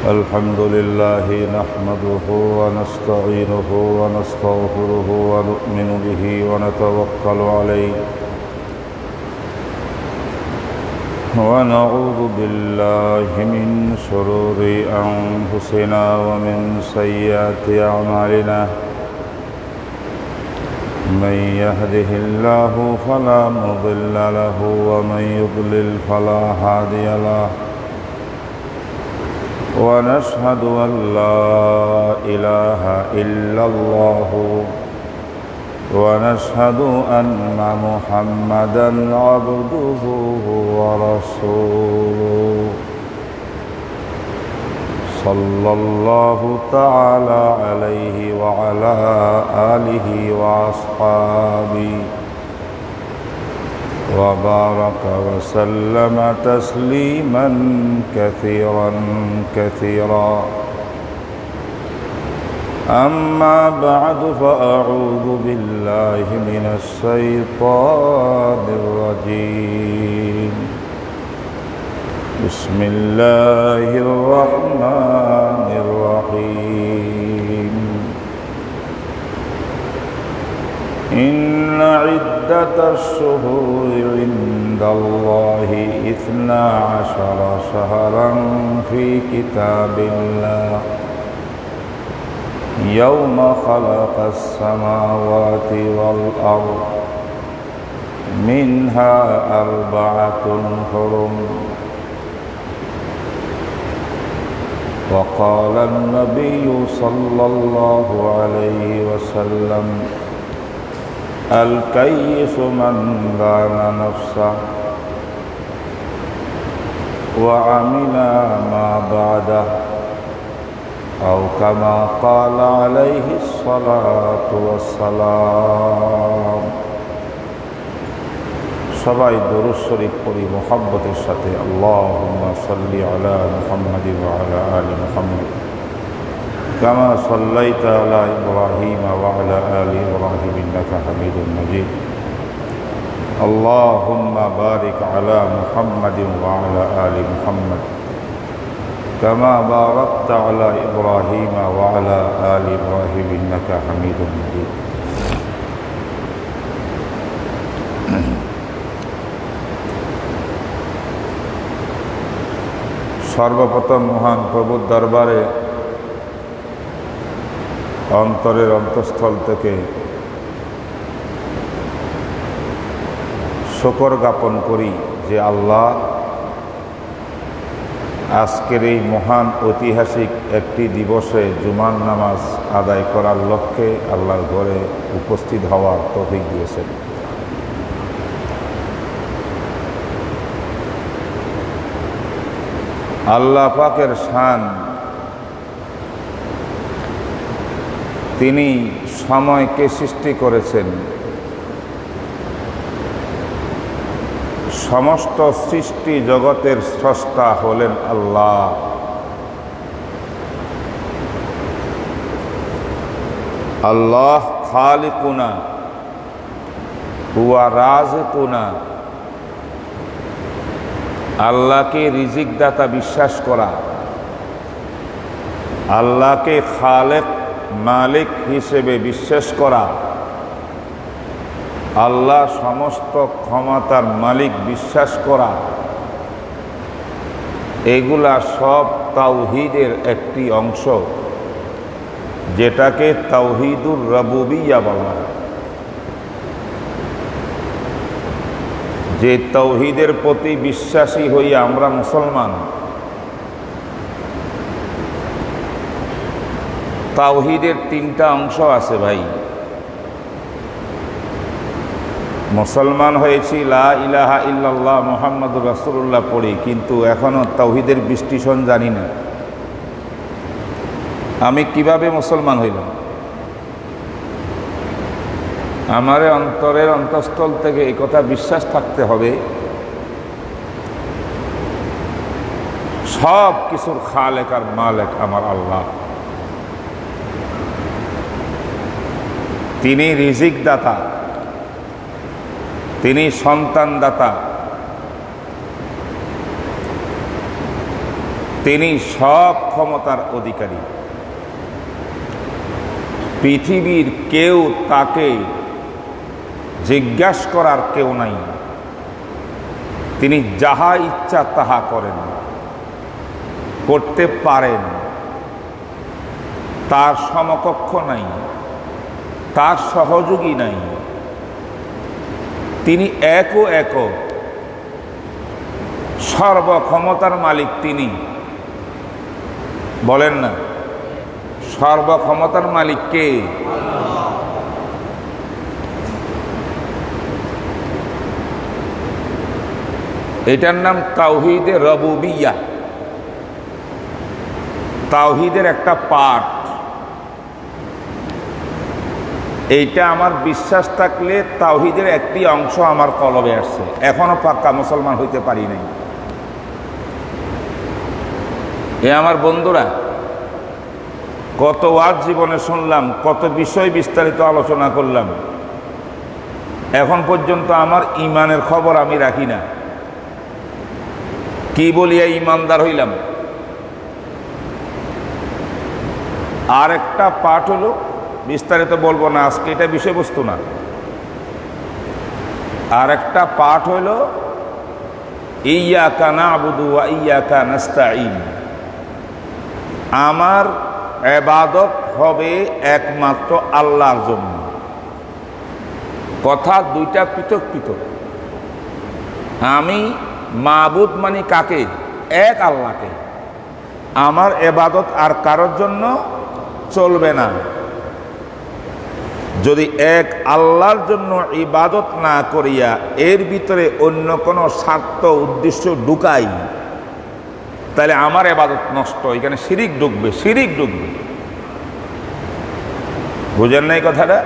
الحمد لله نحمده ونستعينه ونستغفره ونؤمن به ونتوكل عليه ونعوذ بالله من شرور أنفسنا ومن سيئات أعمالنا من يهده الله فلا مضل له ومن يضلل فلا هادي له ونشهد أن لا إله إلا الله ونشهد أن محمدًا عبده ورسوله صلى الله تعالى عليه وعلى آله وأصحابه وبارك وسلم تسليما كثيرا كثيرا أما بعد فأعوذ بالله من الشيطان الرجيم بسم الله الرحمن الرحيم إن عدة الشهور عند الله 12 شهرا في كتاب الله يوم خلق السماوات والأرض منها 4 حرم وقال النبي صلى الله عليه وسلم الكيس من دان نفسه وعمل ما بعده أو كما قال عليه الصلاة والسلام সবাই দুরূদ শরীফ পড়ি মুহাব্বতের সাথে আল্লাহুম্মা সাল্লি আলা মুহাম্মাদ ওয়া আলা আলি মুহাম্মাদ কামা সাল্লাইতা আলা ইব্রাহিম ওয়া আলা আলি ইব্রাহিম ইন্নাকা হামিদুম মাজিদ আল্লাহুম্মা বারিক আলা মুহাম্মাদ ওয়া আলা আলি মুহাম্মাদ كما باركت على إبراهيم وعلى آل إبراهيم إنك حميد مجيد সর্বপ্রথম মহান প্রভুর দরবারে অন্তরের অন্তঃস্থল থেকে শুকর জ্ঞাপন করি যে আল্লাহ আজকের এই মহান ঐতিহাসিক একটি দিবসে জুমার নামাজ আদায় করার লক্ষ্যে আল্লাহর ঘরে উপস্থিত হওয়ার তৌফিক দিয়েছেন। আল্লাহ পাকের শান, তিনি সময়কে সৃষ্টি করেছেন। সমস্ত সৃষ্টি জগতের স্রষ্টা হলেন আল্লাহ। আল্লাহ খালিকুনা হুয়া রাযিকুনা। আল্লাহকে রিজিক দাতা বিশ্বাস করা, আল্লাহকে খালেক মালিক হিসেবে বিশ্বাস করা, আল্লাহ সমস্ত ক্ষমতার মালিক বিশ্বাস করা, এগুলা সব তাওহীদের একটি অংশ, যেটাকে তাওহীদুর রুবুবিয়্যাহ বলা হয়। যে তাওহীদের প্রতি বিশ্বাসী হই আমরা মুসলমান। তাওহীদের 3টা অংশ আছে ভাই। মুসলমান হয়েছি, লা ইলাহা ইল্লাল্লাহ মুহাম্মাদুর রাসূলুল্লাহ পড়ি, কিন্তু এখনও তাওহীদের বিশ্লেষণ জানি না। আমি কিভাবে মুসলমান হইলাম? আমার অন্তরের অন্তঃস্থল থেকে এই কথা বিশ্বাস থাকতে হবে, সব কিছুর খালেক আর মালিক আমার আল্লাহ। তিনি রিজিক দাতা, তিনি সন্তান দাতা, তিনি সব ক্ষমতার অধিকারী। পৃথিবীর কেউ তাকে জিজ্ঞাসা করার কেউ নাই। তিনি যাহা ইচ্ছা তাহা করেন, করতে পারেন। তার সমকক্ষ নাই, তার সহযোগী নাই। তিনি এক সর্বক্ষমতার মালিক। তিনি বলেন না, সর্বক্ষমতার মালিক কে? এটার নাম তাওহীদে রুবুবিয়্যাহ, তাওহীদের একটা পার্ট। এইটা আমার বিশ্বাস থাকলে তাওহীদের একটি অংশ আমার কলবে আসছে। এখনো পাক্কা মুসলমান হইতে পারি নাই। এ আমার বন্ধুরা, কত ওয়াজ জীবনে শুনলাম, কত বিষয় বিস্তারিত আলোচনা করলাম, এখন পর্যন্ত আমার ইমানের খবর আমি রাখি না। কি বলিয়া ইমানদার হইলাম? আর একটা পাঠ হলো, বিস্তারিত বলবো না আজকে, এটা বিষয়বস্তু না। আর একটা পাঠ হইল ইয়্যাকা না'বুদু ওয়া ইয়্যাকা নাস্তাঈন। আমার ইবাদত হবে একমাত্র আল্লাহর জন্য। কথা দুইটা পৃথক পৃথক। আমি মাবুদ মানে কাকে? এক আল্লাহকে। আমার ইবাদত আর কারোর জন্য চলবে না। যদি এক আল্লাহর জন্য ইবাদত না করিয়া এর ভিতরে অন্য কোনো স্বার্থ উদ্দেশ্য ঢুকাই, তাহলে আমার ইবাদত নষ্ট। এখানে শিরিক ঢুকবে, শিরিক ঢুকবে। বুঝেন নাই কথাটা?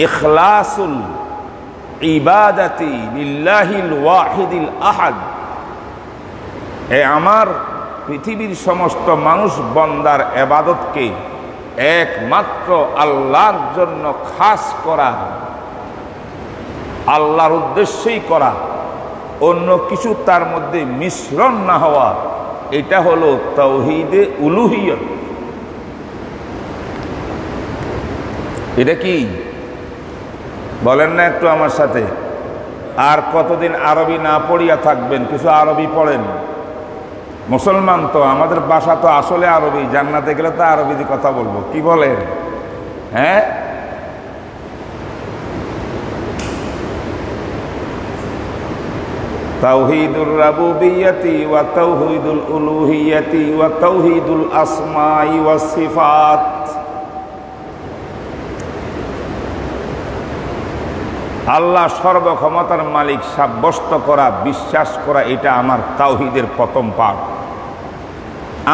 ইখলাসুল ইবাদাতি লিল্লাহিল ওয়াহিদিল আহাদ। আমার পৃথিবীর সমস্ত মানুষ বান্দার ইবাদতকে একমাত্র আল্লাহর জন্য খাস করা, আল্লাহর উদ্দেশ্যেই করা, অন্য কিছু তার মধ্যে মিশ্রণ না হওয়া, এটা হলো তাওহীদে উলুহিয়ত। এটা কি বলেন না একটু আমার সাথে? আর কতদিন আরবি না পড়িয়া থাকবেন? কিছু আরবি পড়েন। মুসলমান তো, আমাদের ভাষা তো আসলে আরবি। জান্নাতে গেলে তো আরবিতে কথা বলবো। কি বলেন? হ্যাঁ, তাওহীদুর রুবুবিয়্যাতি ওয়া তাওহীদুল উলুহিয়্যাতি ওয়া তাওহীদুল আসমাই ওয়াস সিফাত। আল্লাহ সর্বক্ষমতার মালিক সাব্যস্ত করা, বিশ্বাস করা, এটা আমার তাওহীদের প্রথম পাঠ।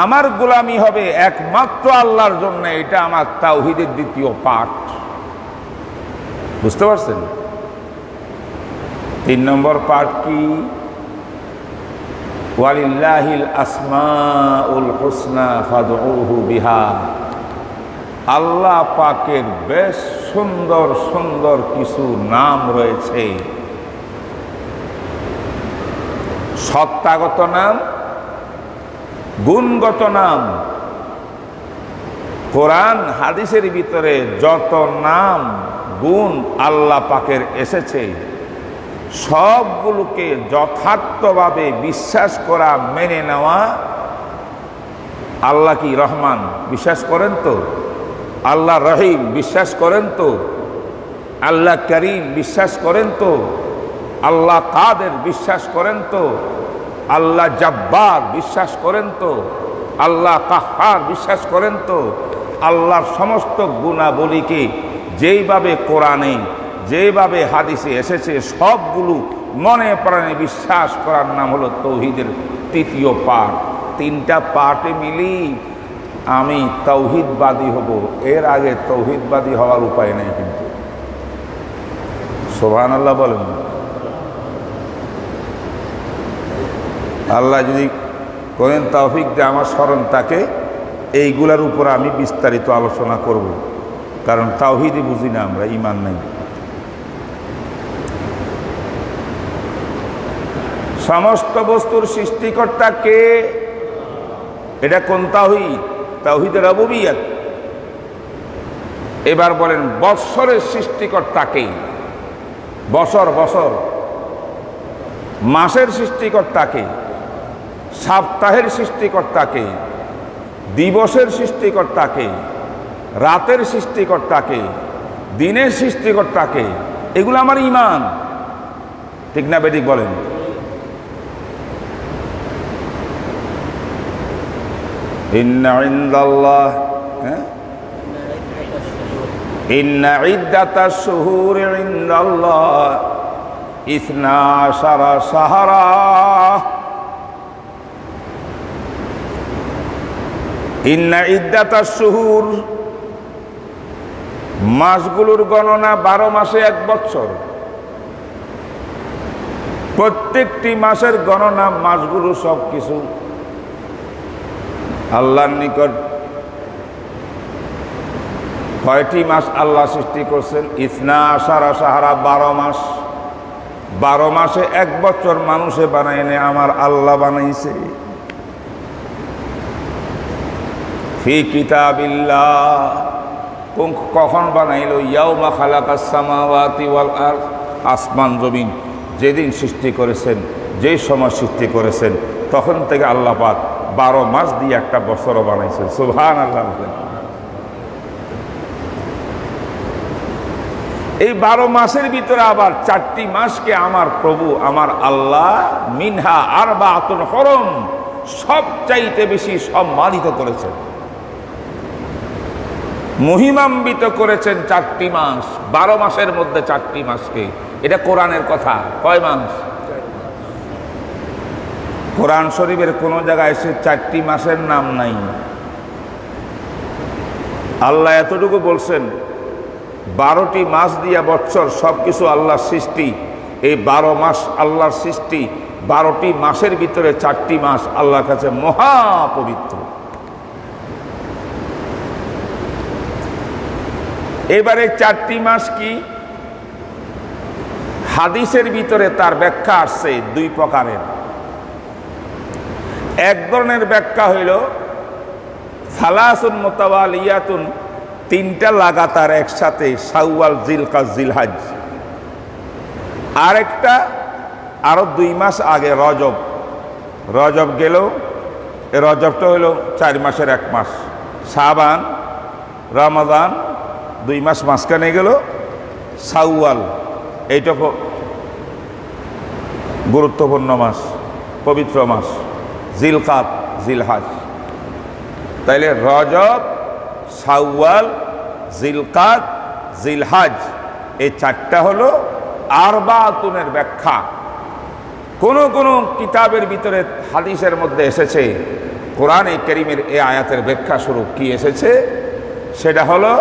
আমার গোলামি হবে একমাত্র আল্লাহর জন্য, এটা আমার তাওহীদের দ্বিতীয় পাঠ। বুঝতে পারছেন? 3 নম্বর পাঠ কি? ওয়ালিল্লাহিল আসমাউল হুসনা ফাদউহু বিহা। আল্লাহ পাকের বেশ সুন্দর সুন্দর কিছু নাম রয়েছে। সত্তাগত নাম, গুণগত নাম। কোরআন হাদিসের ভিতরে যত নাম গুণ আল্লাহ পাকের এসেছে, সবগুলোকে যথার্থভাবে বিশ্বাস করা, মেনে নেওয়া। আল্লাহ কি রহমান? বিশ্বাস করেন তো? আল্লাহ রহিম বিশ্বাস করেন তো? আল্লাহ করিম বিশ্বাস করেন তো? আল্লাহ কাদের বিশ্বাস করেন তো? আল্লাহ জব্বার বিশ্বাস করেন তো? আল্লাহ কাহ্হার বিশ্বাস করেন তো? আল্লাহর সমস্ত গুণাবলীকে যেইভাবে কোরআনে, যেভাবে হাদিসে এসেছে, সবগুলো মনে প্রাণে বিশ্বাস করার নাম হলো তাওহীদের তৃতীয় পাঠ। 3টা পাঠে মিলি আমি তাওহীদবাদী হব। এর আগে তাওহীদবাদী হওয়ার উপায় নেই। কিন্তু সুবহানাল্লাহ বলেন। আল্লাহ যদি করেন তৌফিক দে আমার স্মরণ তাকে, এইগুলার উপর আমি বিস্তারিত আলোচনা করব। কারণ তাওহীদই বুঝি না আমরা, ঈমান নাই। সমস্ত বস্তুর সৃষ্টিকর্তা কে? এটা কোন তাওহীদ? তাওহীদে রুবুবিয়্যাত। এবার বলেন বৎসরের সৃষ্টিকর্তা কে? বছর বছর। মাসের সৃষ্টিকর্তা কে? সপ্তাহের সৃষ্টিকর্তা কে? দিবসের সৃষ্টিকর্তা কে? রাতের সৃষ্টিকর্তা কে? দিনের সৃষ্টিকর্তা কে? এগুলো আমার ঈমান, ঠিক না বেঠিক বলেন? ইন্না ইনদাল্লাহ ইন্না ইদ্দাতাশ শুহুরি ইনদাল্লাহ ইসনা আশারা শাহরা ইন্না ইদ্দাতাশ শুহুর, মাসগুলোর গণনা 12 মাসে 1 বছর। প্রত্যেকটি মাসের গণনা, মাসগুলো সব কিছু আল্লাহর নিকট। কয়টি মাস আল্লাহ সৃষ্টি করছেন? ইসনা আশারা শাহরা, 12 মাস। 12 মাসে 1 বছর মানুষে বানায় নে, আমার আল্লাহ বানাইছে। ফি কিতাবিল্লাহ, কখন বানাইল? ইয়াউমা খালাকাস সামাওয়াতি ওয়াল আরদ, আসমান জমিন যেদিন সৃষ্টি করেছেন, যেই সময় সৃষ্টি করেছেন, তখন থেকে আল্লাহ পাক 12 মাস দিয়ে একটা বছরও বানাইছেন। সুবহানাল্লাহ। এই 12 মাসের ভিতরে আবার 4টি মাসকে আমার প্রভু আমার আল্লাহ মিনহা আরবাতুন হুরুম, সবচাইতে বেশি সম্মানিত করেছেন, মহিমান্বিত করেছেন। 4টি মাস, 12 মাসের মধ্যে 4টি মাসকে। এটা কোরআনের কথা। কয় মাস? কোরআন শরীফের কোন জায়গায় এসে 4টি মাসের নাম নাই। আল্লাহ এতটুকু বলছেন 12টি মাস দিয়া বছর, সবকিছু আল্লাহর সৃষ্টি। এই 12 মাস আল্লাহর সৃষ্টি। 12টি মাসের ভিতরে 4টি মাস আল্লাহর কাছে মহাপবিত্র। এবারে 4টি মাস কি? হাদিসের ভিতরে তার ব্যাখ্যা আসছে 2 প্রকারের। এক ধরনের ব্যাখ্যা হইল সালাসুন মুতাওয়ালিয়াতুন, 3টা লাগাতার একসাথে, শাওয়াল, জিলকাদ, জিলহজ। আরেকটা আরো 2 মাস আগে রজব। রজব গেল, এই রজবটা হইল 4 মাসের 1 মাস। শাবান, রমাদান 2 মাস মাঝখানে গেল। শাওয়াল, এইটুকু গুরুত্বপূর্ণ মাস, পবিত্র মাস। জিলকাদ, জিলহজ। তাইলে রজব, শাওয়াল, জিলকাদ, জিলহজ, এই 4টা হলো আরবাতুনের ব্যাখ্যা। কোন কোন কিতাবের ভিতরে হাদিসের মধ্যে এসেছে, কোরআনে কারীমের এই আয়াতের ব্যাখ্যা স্বরূপ কি এসেছে, সেটা হলো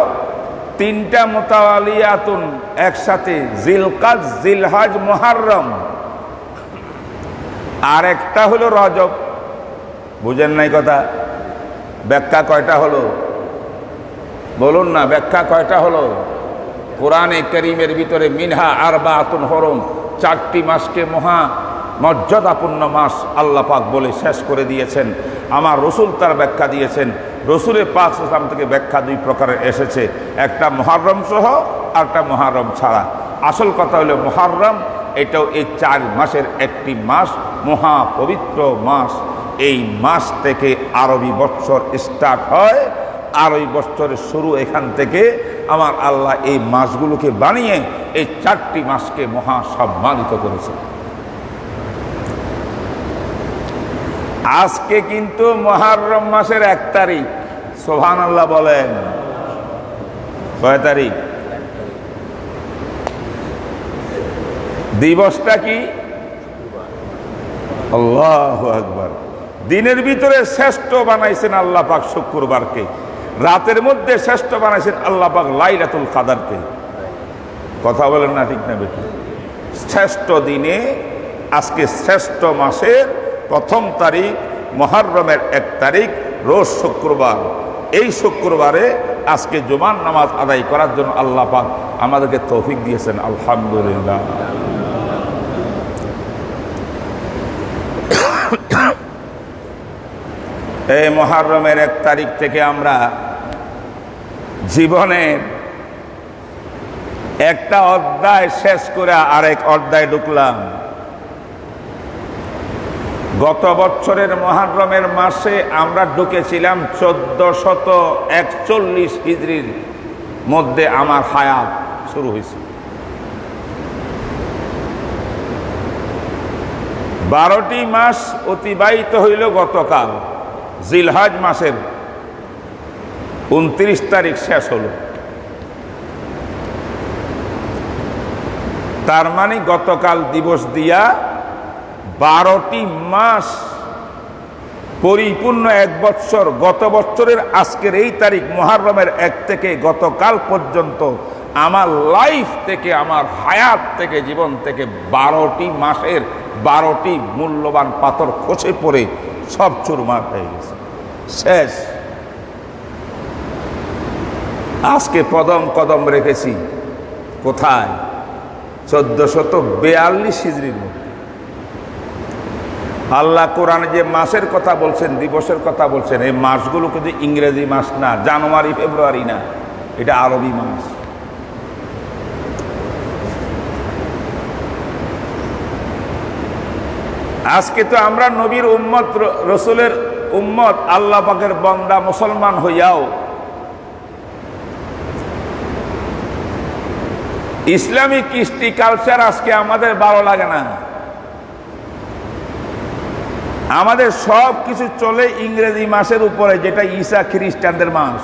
3টা মুতাওয়ালিয়াতুন একসাথে, জিলকাদ, জিলহজ, মুহররম। আর একটা হলো রজব। বুঝেন নাই কথা? ব্যাখ্যা কয়টা হলো বলুন না, ব্যাখ্যা কয়টা হলো? কোরআনে কারীমের ভিতরে মিনহা আরবাতুন হুরুম, 4টি মাসকে মহা মর্যাদাপূর্ণ মাস আল্লাহ পাক বলে শেষ করে দিয়েছেন। আমার রসুল তার ব্যাখ্যা দিয়েছেন। রসুলের পাক সাল্লাম থেকে ব্যাখ্যা 2 প্রকারের এসেছে, একটা মুহররম সহ, আর একটা মুহররম ছাড়া। আসল কথা হলো মুহররম, এটাও এই 4 মাসের একটি মাস, মহা পবিত্র মাস। এই মাস থেকে আরবি বৎসর স্টার্ট হয়। আরবি বৎসরের শুরু এখান থেকে। আমার আল্লাহ এই মাসগুলোকে বানিয়ে এই 4টি মাসকে মহা সম্মানিত করেছে। আজকে কিন্তু মুহররম মাসের 1 তারিখ। সুবহানাল্লাহ বলেন। কয় তারিখ? দিবসটা কি? আল্লাহু আকবার। দিনের ভিতরে শ্রেষ্ঠ বানাইছেন আল্লাহ পাক শুক্রবারকে, রাতের মধ্যে শ্রেষ্ঠ বানাইছেন আল্লাহ পাক লাইলাতুল কদরকে। কথা বলেন না, ঠিক না বেটি? শ্রেষ্ঠ দিনে, আজকে শ্রেষ্ঠ মাসের 1ম তারিখ, মুহররমের 1 তারিখ, রোজ শুক্রবার। এই শুক্রবারে আজকে জুমার নামাজ আদায় করার জন্য আল্লাহ পাক আমাদেরকে তৌফিক দিয়েছেন। আলহামদুলিল্লাহ। এই মুহররমের 1 তারিখ থেকে আমরা জীবনের একটা অধ্যায় শেষ করে আরেক অধ্যায় ঢুকলাম। গত বছরের মুহররমের মাসে আমরা ঢুকেছিলাম 1441 হিজরির মধ্যে আমার হায়াত শুরু হয়েছে। 12টি মাস অতিবাহিত হইল গতকাল, জিলহজ মাসের 29 তারিখ শেষ হলো। তার মানে গতকাল দিবস দিয়া 12টি মাস পরিপূর্ণ 1 বছর। গত বছরের আজকের এই তারিখ মুহররমের 1 থেকে গতকাল পর্যন্ত আমার লাইফ থেকে, আমার হায়াত থেকে, জীবন থেকে 12টি মাসের 12টি মূল্যবান পাথর খসে পড়ে সব চুরমার হয়ে গেছে, শেষ। আজকে কদম কদম রেখেছি কোথায়? 1442 হিজরির মধ্যে। আল্লাহ কোরআনে যে মাসের কথা বলছেন, দিবসের কথা বলছেন, এই মাসগুলো কিন্তু ইংরেজি মাস না, জানুয়ারি ফেব্রুয়ারি না, এটা আরবি মাস। আজকে তো আমরা নবীর উম্মত, রসুলের উম্মত, আল্লাহ পাকের বান্দা, মুসলমান হইয়াও ইসলামিক কৃষ্টি কালচার আজকে আমাদের ভালো লাগে না। আমাদের সব কিছু চলে ইংরেজি মাসের উপরে, যেটা ঈসা খ্রিস্টানদের মাস।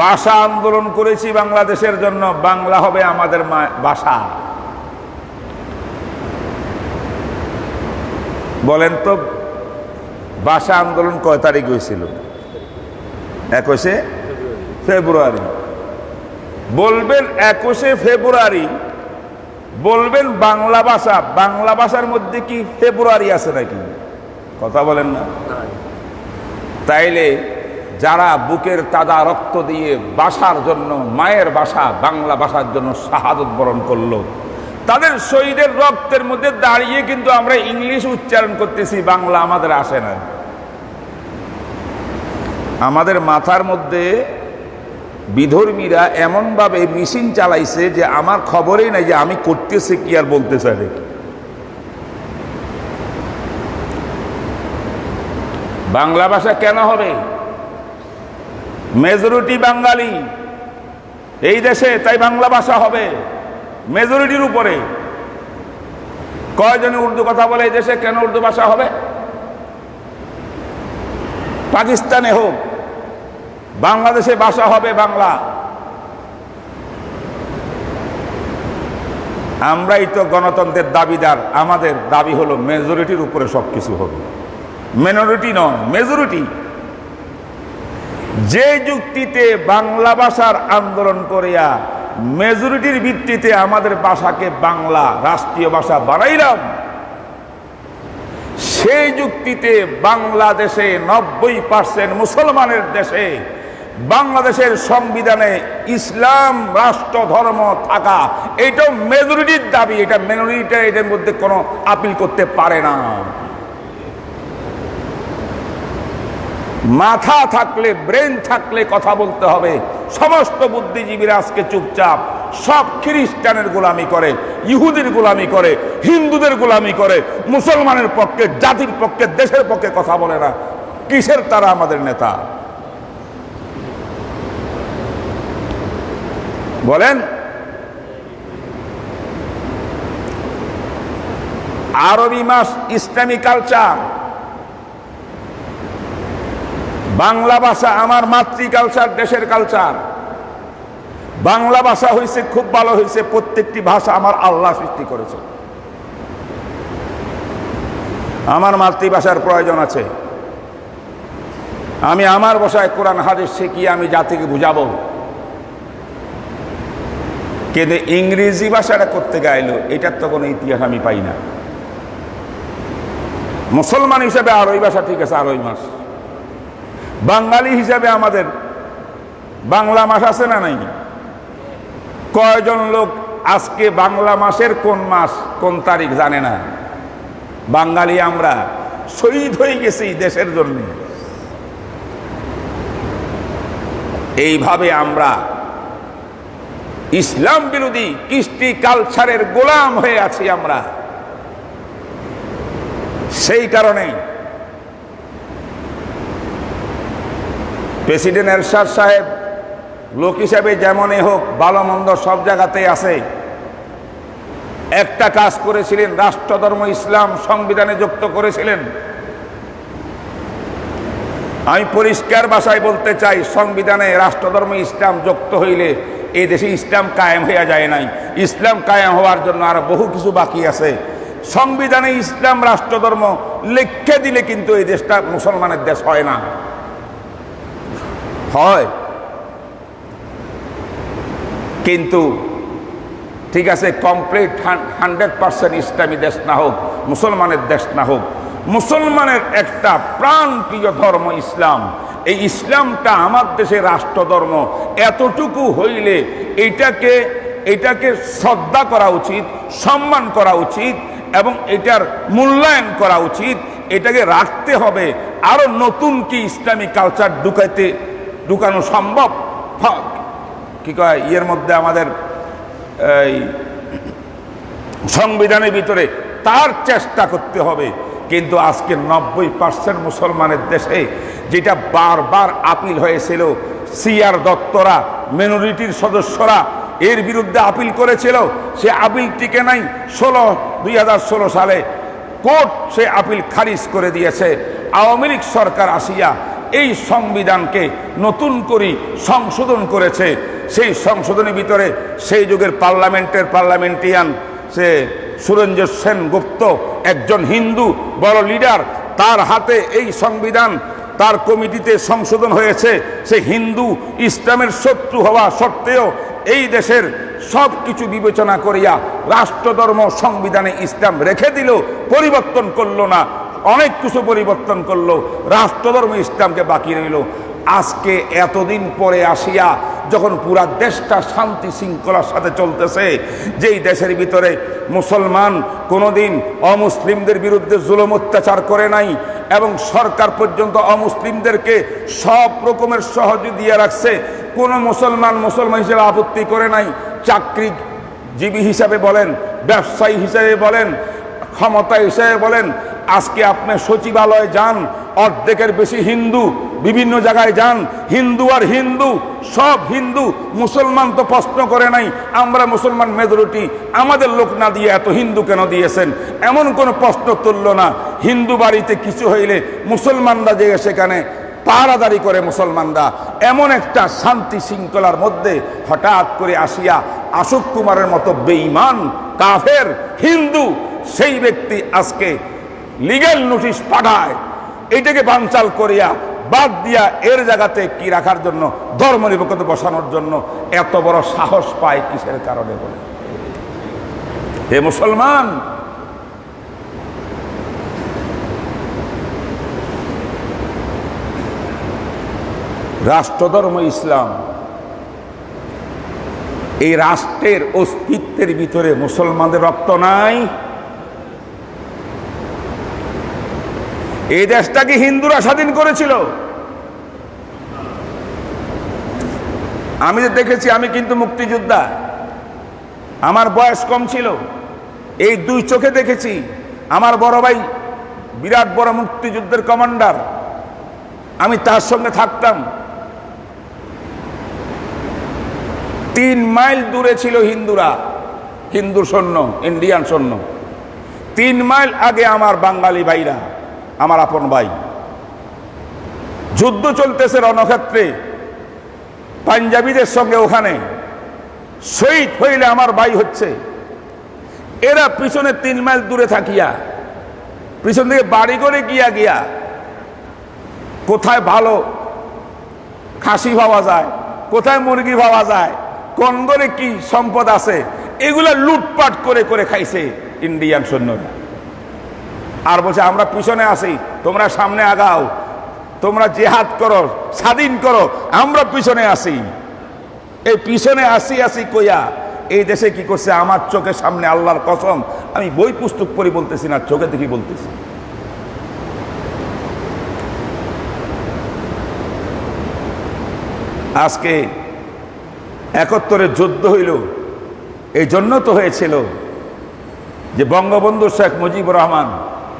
ভাষা আন্দোলন করেছি বাংলাদেশের জন্য, বাংলা হবে আমাদের ভাষা। বলেন তো ভাষা আন্দোলন কয় তারিখ হয়েছিল? 21 ফেব্রুয়ারি। বলবেন 21 ফেব্রুয়ারি, বলবেন বাংলা ভাষা। বাংলা ভাষার মধ্যে কি ফেব্রুয়ারি আছে নাকি? কথা বলেন না। তাইলে যারা বুকের তাজা রক্ত দিয়ে ভাষার জন্য, মায়ের ভাষা বাংলা ভাষার জন্য শাহাদত বরণ করলো, তাদের শহীদের রক্তের মধ্যে দাঁড়িয়ে কিন্তু আমরা ইংলিশ উচ্চারণ করতেছি, বাংলা আমাদের আসে না। আমাদের মাথার মধ্যে বিধর্মীরা এমনভাবে মেশিন চালাইছে যে আমার খবরই নাই যে আমি করতেছি কি আর বলতে চাই। বাংলা ভাষা কেন হবে? মেজরিটি বাঙালি এই দেশে, তাই বাংলা ভাষা হবে মেজরিটির উপরে। কয়জনে উর্দু কথা বলে এই দেশে, কেন উর্দু ভাষা হবে? পাকিস্তানে হোক, বাংলাদেশে ভাষা হবে বাংলা। আমরাই তো গণতন্ত্রের দাবিদার, আমাদের দাবি হলো মেজরিটির উপরে সবকিছু হবে, মিনরিটি নয়, মেজরিটি। যে যুক্তিতে বাংলা ভাষার আন্দোলন করিয়া মেজরিটির ভিত্তিতে আমাদের ভাষাকে বাংলা রাষ্ট্রীয় ভাষা বানাইলাম, সেই যুক্তিতে বাংলাদেশে 90% মুসলমানের দেশে, বাংলাদেশের সংবিধানে ইসলাম রাষ্ট্র ধর্ম থাকা, এটাও মেজরিটির দাবি। এটা মিনরিটি, এটার মধ্যে কোনো আপিল করতে পারে না। মাথা থাকলে, ব্রেন থাকলে কথা বলতে হবে। সমস্ত বুদ্ধিজীবীরা আজকে চুপচাপ, সব খ্রিস্টানের গোলামি করে, ইহুদির গোলামি করে, হিন্দুদের গোলামি করে, মুসলমানের পক্ষে, জাতির পক্ষে, দেশের পক্ষে কথা বলে না। কিসের তারা আমাদের নেতা? বলেন। আরবি মাস, ইসলামী কালচার, বাংলা ভাষা আমার মাতৃ কালচার, দেশের কালচার। বাংলা ভাষা হয়েছে খুব ভালো হয়েছে, প্রত্যেকটি ভাষা আমার আল্লাহ সৃষ্টি করেছে। আমার মাতৃভাষার প্রয়োজন আছে। আমি আমার ভাষায় কোরআন হাদিস শিখিয়ে আমি জাতিকে বুঝাবো। কিন্তু ইংরেজি ভাষাটা করতে গাইলো, এটার তো কোনো ইতিহাস আমি পাই না। মুসলমান হিসেবে আরবি ভাষা ঠিক আছে, আরবি মাস। বাঙালি হিসাবে আমাদের বাংলা মাস আছে না নাই? কয়জন লোক আজকে বাংলা মাসের কোন মাস, কোন তারিখ জানে না? বাঙালি আমরা শহীদ হয়ে গেছি দেশের জন্য। এইভাবে আমরা ইসলাম বিরোধী কৃষ্টি কালচারের গোলাম হয়ে আছি আমরা। সেই কারণে প্রেসিডেন্ট এরশাদ সাহেব লোক হিসাবে যেমনই হোক ভালো মন্দ সব জায়গাতেই আছে, একটা কাজ করেছিলেন, রাষ্ট্রধর্ম ইসলাম সংবিধানে যুক্ত করেছিলেন। আমি পরিষ্কার ভাষায় বলতে চাই, সংবিধানে রাষ্ট্রধর্ম ইসলাম যুক্ত হইলে এই দেশে ইসলাম কায়েম হইয়া যায় নাই। ইসলাম কায়েম হওয়ার জন্য আরো বহু কিছু বাকি আছে। সংবিধানে ইসলাম রাষ্ট্রধর্ম লিখে দিলে কিন্তু এই দেশটা মুসলমানের দেশ হয় না। হয় কিন্তু ঠিক আছে, কমপ্লিট 100% ইসলামী দেশ না হোক, মুসলমানের দেশ না হোক, মুসলমানের একটা প্রাণ প্রিয় ধর্ম ইসলাম, এই ইসলামটা আমার দেশের রাষ্ট্রধর্ম। এতটুকু হইলে এটাকে শ্রদ্ধা করা উচিত, সম্মান করা উচিত এবং এটার মূল্যায়ন করা উচিত। এটাকে রাখতে হবে। আরো নতুন কি ইসলামী কালচার ঢুকানো সম্ভব, কি কয় এর মধ্যে আমাদের এই সংবিধানের ভিতরে, তার চেষ্টা করতে হবে। কিন্তু আজকে 90% মুসলমানের দেশে যেটা বারবার আপিল হয়েছিল, সিআর দত্তরা, মিনরিটির সদস্যরা এর বিরুদ্ধে আপিল করেছিল, সে আপিল টিকে নাই। 2016 সালে কোর্ট সে আপিল খারিজ করে দিয়েছে। আওয়ামী লীগ সরকার আসিয়া এই সংবিধানকে নতুন করে সংশোধন করেছে। সেই সংশোধনের ভিতরে সেই যুগের পার্লামেন্টেরিয়ান সে সুরেন্দ্র সেনগুপ্ত, একজন হিন্দু বড় লিডার, তার হাতে এই সংবিধান, তার কমিটিতে সংশোধন হয়েছে। সে হিন্দু, ইসলামের শত্রু হওয়া সত্ত্বেও এই দেশের সব কিছু বিবেচনা করিয়া রাষ্ট্রধর্ম সংবিধানে ইসলাম রেখে দিল, পরিবর্তন করলো না। অনেক কিছু পরিবর্তন করলো, রাষ্ট্রধর্ম ইসলামকে বাকি রইল। আজকে এতদিন পরে আসিয়া যখন পুরা দেশটা শান্তি শৃঙ্খলার সাথে চলতেছে, যেই দেশের ভিতরে মুসলমান কোনোদিন অমুসলিমদের বিরুদ্ধে জুলুম অত্যাচার করে নাই এবং সরকার পর্যন্ত অমুসলিমদেরকে সব রকমের সহযোগিতা দিয়ে রাখছে, কোনো মুসলমান হিসেবে আপত্তি করে নাই। চাকরিজীবী হিসাবে বলেন, ব্যবসায়ী হিসাবে বলেন, ক্ষমতা হিসাবে বলেন, আজকে আপনি সচিবালয়ে যান, অর্ধেকের বেশি হিন্দু, বিভিন্ন জায়গায় যান, হিন্দু আর হিন্দু, সব হিন্দু। মুসলমান তো প্রশ্ন করে নাই আমরা মুসলমান মেজরিটি, আমাদের লোক না দিয়ে এত হিন্দু কেন দিয়েছেন, এমন কোনো প্রশ্ন তুলল না। হিন্দু বাড়িতে কিছু হইলে মুসলমানরা যে সেখানে পাহারাদারি করে মুসলমানরা। এমন একটা শান্তি শৃঙ্খলার মধ্যে হঠাৎ করে আসিয়া অশোক কুমারের মতো বেঈমান কাফের হিন্দু সেই ব্যক্তি আজকে লিগ্যাল নোটিশ পাঠায়, এইটাকে বানচাল করিয়া বাদ দিয়া এর জায়গাতে কি রাখার জন্য, ধর্মনিরপেক্ষতা বসানোর জন্য এত বড় সাহস পায় কিসের কারণে বলে? হে মুসলমান, রাষ্ট্রধর্ম ইসলাম, এই রাষ্ট্রের অস্তিত্বের ভিতরে মুসলমানদের রক্ত নাই। এই দেশটাকে হিন্দুরা স্বাধীন করেছিল। আমি যে দেখেছি, আমি কিন্তু মুক্তিযোদ্ধা, আমার বয়স কম ছিল, এই দুই চোখে দেখেছি। আমার বড় ভাই বিরাট বড় মুক্তিযুদ্ধের কমান্ডার, আমি তার সঙ্গে থাকতাম। 3 মাইল দূরে ছিল হিন্দুরা, হিন্দু সৈন্য, ইন্ডিয়ান সৈন্য। 3 মাইল আগে আমার বাঙালি ভাইরা, আমার আপন ভাই। যুদ্ধ চলতেছে রণক্ষেত্রে পাঞ্জাবিদের সঙ্গে, ওখানে শহীদ হইলে আমার ভাই হচ্ছে। এরা পিছনে 3 মাইল দূরে থাকিয়া, পিছন থেকে বাড়ি করে গিয়া কোথায় ভালো খাসি পাওয়া যায়, কোথায় মুরগি পাওয়া যায়, কোন ঘরে কি সম্পদ আছে, এগুলা লুটপাট করে করে খাইছে ইন্ডিয়ান সৈন্যরা। আর বলছে আমরা পিছনে আসি, তোমরা সামনে আগাও, তোমরা জিহাদ করো, স্বাধীন করো, আমরা পিছনে আসি। এই পিছনে আসি কইয়া এই দেশে কি করছে? আমার চোখের সামনে, আল্লাহর কসম, আমি বই পুস্তক পড়ি বলতেছি না, চোখে দেখি বলতেছি। আজকে 71-এর যুদ্ধ হইল, এই জন্য তো হয়েছিল যে বঙ্গবন্ধু শেখ মুজিবুর রহমান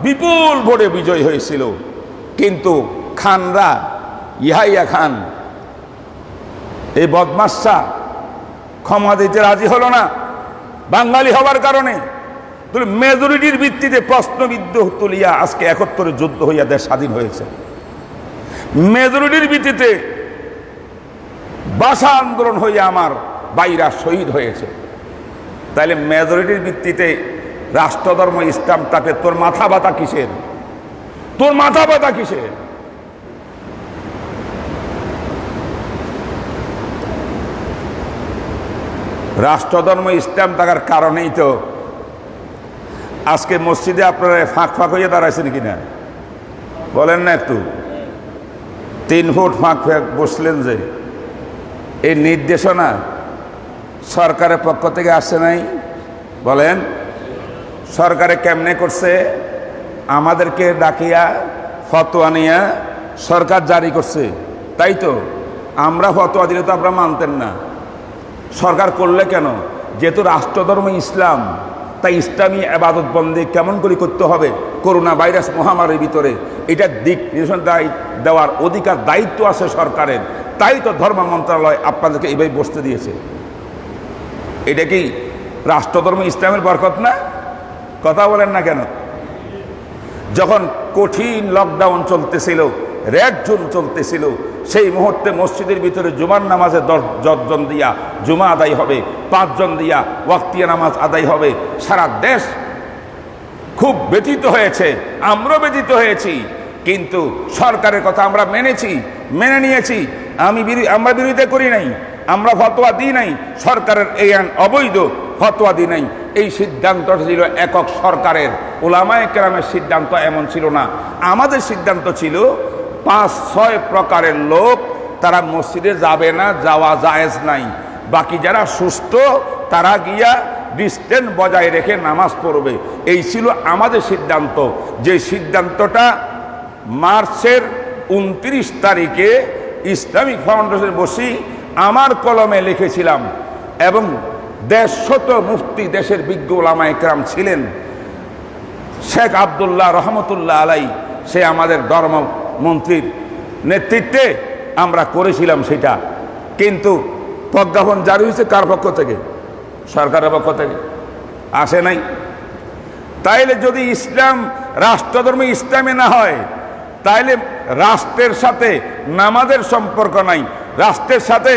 বিপুল ভোটে বিজয় হয়েছিল, কিন্তু খানরা, ইয়াহিয়া খান এই বদমাশা ক্ষমা দিতে রাজি হলো না বাঙালি হবার কারণে। মেজরিটির ভিত্তিতে প্রশ্নবিদ্ধ তুলিয়া আজকে 71-এর যুদ্ধ হইয়া দেশ স্বাধীন হয়েছে। মেজরিটির ভিত্তিতে ভাষা আন্দোলন হইয়া আমার ভাইরা শহীদ হয়েছে। তাইলে মেজরিটির ভিত্তিতে রাষ্ট্রধর্ম ইসলাম তাকে তোর মাথা ব্যথা কিসের? তোর মাথা ব্যথা কিসের? রাষ্ট্রধর্ম ইসলাম থাকার কারণেই তো আজকে মসজিদে আপনারা ফাঁক ফাঁক হইয়া দাঁড়াইছেন কিনা বলেন না একটু? 3 ফুট ফাঁক ফাঁক বসলেন যে, এই নির্দেশনা সরকারের পক্ষ থেকে আসছে নাই? বলেন সরকারে কেমনে করছে? আমাদেরকে ডাকিয়া ফতোয়া নিয়া সরকার জারি করছে, তাই তো? আমরা ফতোয়া দিলে তো আপনারা মানতেন না। সরকার করলে কেন? যেহেতু রাষ্ট্রধর্ম ইসলাম, তাই ইসলামী ইবাদত বন্দি কেমন করে করতে হবে করোনা ভাইরাস মহামারীর ভিতরে, এটা দিক নির্দেশন দেওয়ার অধিকার দায়িত্ব আছে সরকারের। তাই তো ধর্ম মন্ত্রণালয় আপনাদেরকে এইভাবে বসতে দিয়েছে। এটা কি রাষ্ট্রধর্ম ইসলামের বরকত না? কথা বলেন না কেন? যখন কঠিন লকডাউন চলতেছিল, রেড জোন চলতেছিল, সেই মুহূর্তে মসজিদের ভিতরে জুমার নামাজে 10 জন দিয়া জুমা আদায় হবে, 5 জন দিয়া ওয়াক্তিয়া নামাজ আদায় হবে। সারা দেশ খুব ব্যথিত হয়েছে, আমরাও ব্যথিত হয়েছি, কিন্তু সরকারের কথা আমরা মেনে নিয়েছি। আমরা বিরোধিতা করি নাই, আমরা ফতোয়া দিই নাই, সরকারের এই আইন অবৈধ, ফতোয়া দিই নাই। এই সিদ্ধান্তটা ছিল একক সরকারের, উলামায়ে কেরামের সিদ্ধান্ত এমন ছিল না। আমাদের সিদ্ধান্ত ছিল 5-6 প্রকারের লোক তারা মসজিদে যাবে না, যাওয়া জায়েজ নাই। বাকি যারা সুস্থ তারা গিয়া ডিস্টেন্স বজায় রেখে নামাজ পড়বে। এই ছিল আমাদের সিদ্ধান্ত, যে সিদ্ধান্তটা মার্চের 29 তারিখে ইসলামিক ফাউন্ডেশনে বসি আমার কলমে লিখেছিলাম, এবং 150 মুফতি দেশের বিজ্ঞ উলামায়ে কেরাম ছিলেন। শেখ আব্দুল্লাহ রহমতুল্লাহ আলাই, সে আমাদের ধর্মমন্ত্রীর নেতৃত্বে আমরা করেছিলাম সেটা। কিন্তু প্রজ্ঞাপন জারি হয়েছে কার পক্ষ থেকে? সরকারের পক্ষ থেকে আসে নাই। তাইলে যদি ইসলাম রাষ্ট্রধর্ম ইসলামে না হয়, তাইলে রাষ্ট্রের সাথে নামাজের সম্পর্ক নাই, রাষ্ট্রের সাথে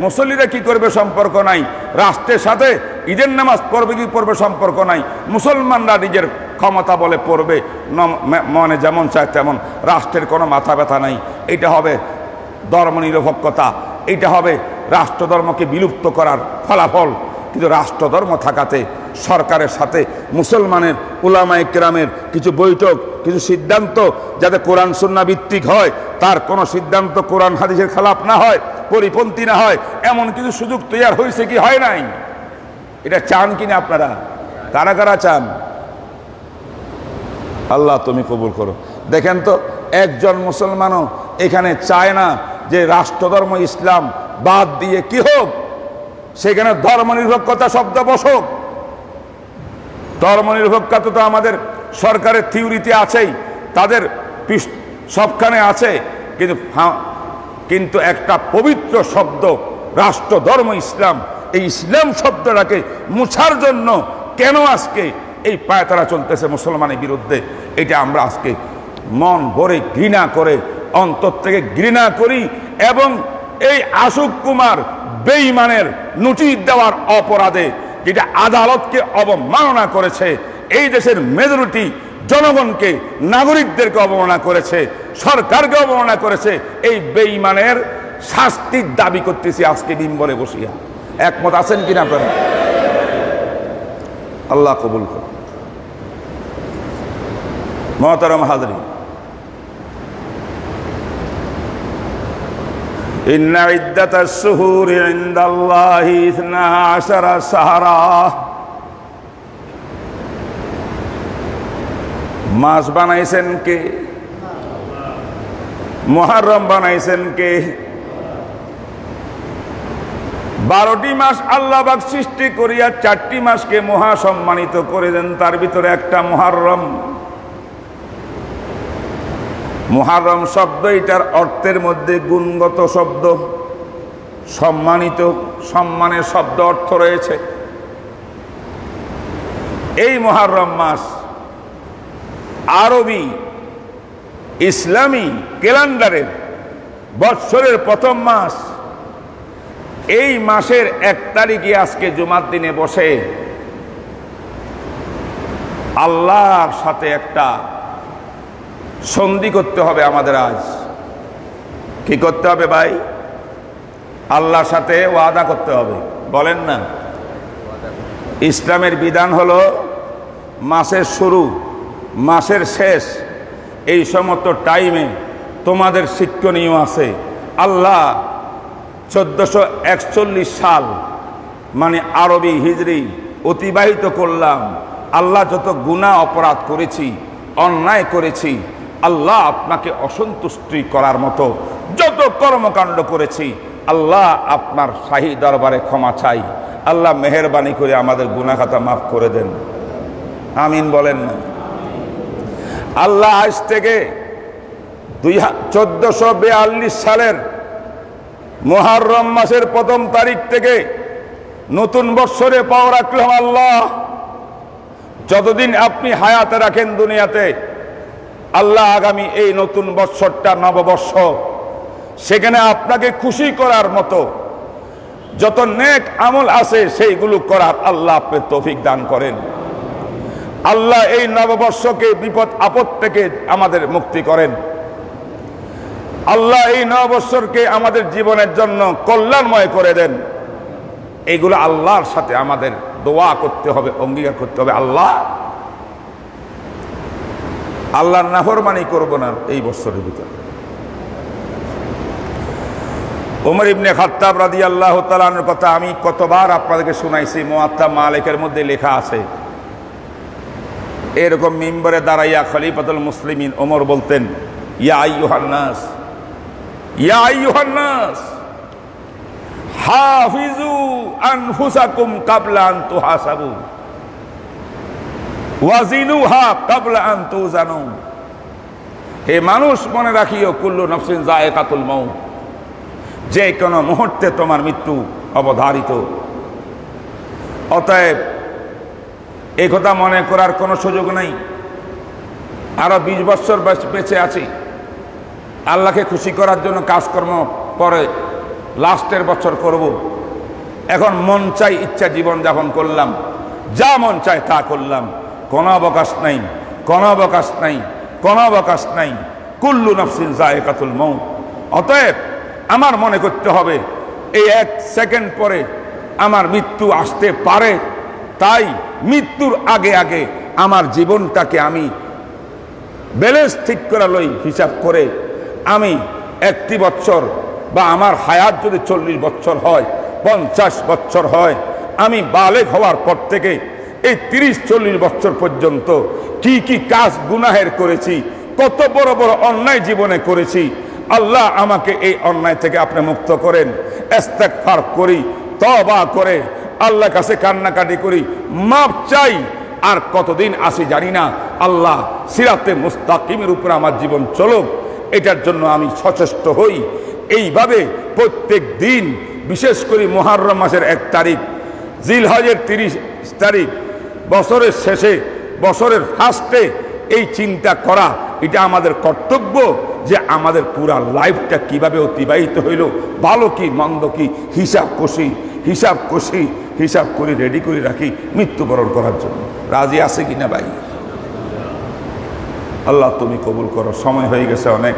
মুসল্লিরা কি করবে সম্পর্ক নাই, রাষ্ট্রের সাথে ঈদের নামাজ পড়বে কি পড়বে সম্পর্ক নাই। মুসলমানরা নিজের ক্ষমতা বলে পড়বে, মনে যেমন চায় তেমন, রাষ্ট্রের কোনো মাথা ব্যথা নাই। এটা হবে ধর্মনিরপেক্ষতা, এটা হবে রাষ্ট্রধর্মকে বিলুপ্ত করার ফলাফল। কিন্তু রাষ্ট্রধর্ম থাকাতে সরকারের সাথে মুসলমানের উলামায়ে কেরামের কিছু বৈঠক, কিছু সিদ্ধান্ত যাতে কোরআন সুন্নাহ ভিত্তিক হয়, তার কোনো সিদ্ধান্ত কোরআন হাদিসের খেলাফ না হয়, পরিপন্থী না হয়, এমন কিছু সুযোগ তৈরি হয়েছে কি হয় নাই? এটা চান কিনা আপনারা? কারা কারা চান? আল্লাহ তুমি কবুল করো। দেখেন তো, একজন মুসলমানও এখানে চায় না যে রাষ্ট্রধর্ম ইসলাম বাদ দিয়ে কি হোক, সেখানে ধর্মনিরপেক্ষতা শব্দ বসুক। ধর্মনিরপেক্ষতা তো আমাদের সরকারের থিওরিতে আছেই, তাদের সবখানে আছে, কিন্তু একটা পবিত্র শব্দ রাষ্ট্র ধর্ম ইসলাম, এই ইসলাম শব্দটাকে মুছার জন্য কেন আজকে এই পায়তারা চলতেছে মুসলমানের বিরুদ্ধে? এটা আমরা আজকে মন ভরে ঘৃণা করে, অন্তর থেকে ঘৃণা করি। এবং এই আশুক কুমার বেঈমানের নোটিশ দেওয়ার অপরাধে যেটা আদালতকে অবমাননা করেছে, এই দেশের মেজরিটি জনগণকে, নাগরিকদেরকে অবমাননা করেছে, সরকারকে অবমাননা করেছে, এই বেঈমানের শাস্তির দাবি করতেছি আজকে মিম্বরে বসিয়া। একমত আছেন কিনা আপনারা? আল্লাহ কবুল করুন। মুহতারাম হাজরিন, ইন্না ইদ্দাতাশ শুহুরি ইনদাল্লাহি 12 শাহরা মাস বানাইছেন কে? মুহররম বানাইছেন কে? 12টি মাস আল্লাহ পাক সৃষ্টি করিয়া 4টি মাসকে মহা সম্মানিত করে দেন, তার ভিতরে একটা মুহররম। মুহররম শব্দ এটার অর্থের মধ্যে গুণগত শব্দ, সম্মানিত, সম্মানের শব্দ অর্থ রয়েছে। এই মুহররম মাস আরবি ইসলামী ক্যালেন্ডারের বৎসরের প্রথম মাস। এই মাসের 1 তারিখে আজকে জুমার দিনে বসে আল্লাহর সাথে একটা সন্ধি করতে হবে আমাদের। আজ কি করতে হবে ভাই? আল্লাহর সাথে ওয়াদা করতে হবে, বলেন না? ইসলামের বিধান হলো মাসের শুরু, মাসের শেষ, এই সমস্ত টাইমে তোমাদের শিক্ষণীয় আছে। আল্লাহ 1441 সাল মানে আরবি হিজরি অতিবাহিত করলাম। আল্লাহ যত গুনাহ অপরাধ করেছি, অন্যায় করেছি, আল্লাহ আপনাকে অসন্তুষ্টি করার মতো যত কর্মকাণ্ড করেছি, আল্লাহ আপনার শাহী দরবারে ক্ষমা চাই। আল্লাহ মেহেরবানি করে আমাদের গুনাহ খাতা মাফ করে দেন, আমিন বলেন না? আল্লাহ আজ থেকে 1442 সালের মুহররম মাসের 1ম তারিখ থেকে নতুন বৎসরে পাও রাখলাম। আল্লাহ যতদিন আপনি হায়াতে রাখেন দুনিয়াতে, আল্লাহ আগামী এই নতুন বৎসরটা নববর্ষ, সেখানে আপনাকে খুশি করার মতো যত নেক আমল আছে সেইগুলো করার আল্লাহ আপনি তৌফিক দান করেন। আল্লাহ এই নববর্ষকে বিপদ আপদ থেকে আমাদের মুক্তি করেন। আল্লাহ এই নববর্ষকে আমাদের জীবনের জন্য কল্যাণময় করে দেন। এইগুলো আল্লাহর সাথে আমাদের দোয়া করতে হবে, অঙ্গীকার করতে হবে। আল্লাহর নাফরমানি করব না এই বছরের ভিতরে। ওমর ইবনে খাত্তাব রাদিয়াল্লাহু তাআলা আনহুর কথা আমি কতবার আপনাদেরকে শুনাইছি, মুয়াত্তা মালিকের মধ্যে লেখা আছে। এরকম মিম্বরে দাঁড়াইয়া খলিফাতুল মুসলিমিন ওমর বলতেন, ইয়া আইয়ুহান নাস, ইয়া আইয়ুহান নাস, হাফিজু আনফুসাকুম কাবলা আন তুহাসাবু ওয়াজিনুহা কাবলা আন তুজানু। হে মানুষ, মনে রাখিও, কুল্লু নাফসিন যায়কাতুল মাউত, যে কোনো মুহূর্তে তোমার মৃত্যু অবধারিত। অতএব এই কথা মনে করার কোনো সুযোগ নেই। আরো 20 বছর বেঁচে আছি, আল্লাহকে খুশি করার জন্য কাজকর্ম পরে লাস্টের বছর করব। এখন মন চাই ইচ্ছা জীবন যাপন করলাম, যা মন চায় তা করলাম, কোনো অবকাশ নাই, কোনো অবকাশ নাই, কোনো অবকাশ নাই। কুল্লু নাফসিন যায়কাতুল মাউত। অতএব আমার মনে করতে হবে এই 1 সেকেন্ড পরে আমার মৃত্যু আসতে পারে, তাই মৃত্যুর আগে আগে আমার জীবনটাকে আমি ব্যালেন্স ঠিক করে লই, হিসাব করে আমি 1টি বছর বা আমার হায়াত যদি 40 বছর হয়, 50 বছর হয়, আমি বালেগ হওয়ার পর থেকে এই 30-40 বছর পর্যন্ত কি কি কাজ গুনাহের করেছি, কত বড় বড় অন্যায় জীবনে করেছি, আল্লাহ আমাকে এই অন্যায় থেকে আপনি মুক্ত করেন। ইস্তেগফার করি, তওবা করে আল্লাহর কাছে কান্নাকাটি করি, মাপ চাই। আর কতদিন আসি জানি না, আল্লাহ সিরাতে মুস্তাকিমের উপর আমার জীবন চলুক, এটার জন্য আমি সচেষ্ট হই। এইভাবে প্রত্যেক দিন, বিশেষ করে মুহররম মাসের 1 তারিখ, জিলহজের 30 তারিখ, বছরের শেষে, বছরের ফার্স্টে এই চিন্তা করা, এটা আমাদের কর্তব্য যে আমাদের পুরা লাইফটা কিভাবে অতিবাহিত হইল, ভালো কি মন্দ কি হিসাব কষি, হিসাব কষি, হিসাব করে রেডি করে রাখি মৃত্যুবরণ করার জন্য। রাজি আছে কিনা ভাই? আল্লাহ তুমি কবুল করো। সময় হয়ে গেছে অনেক।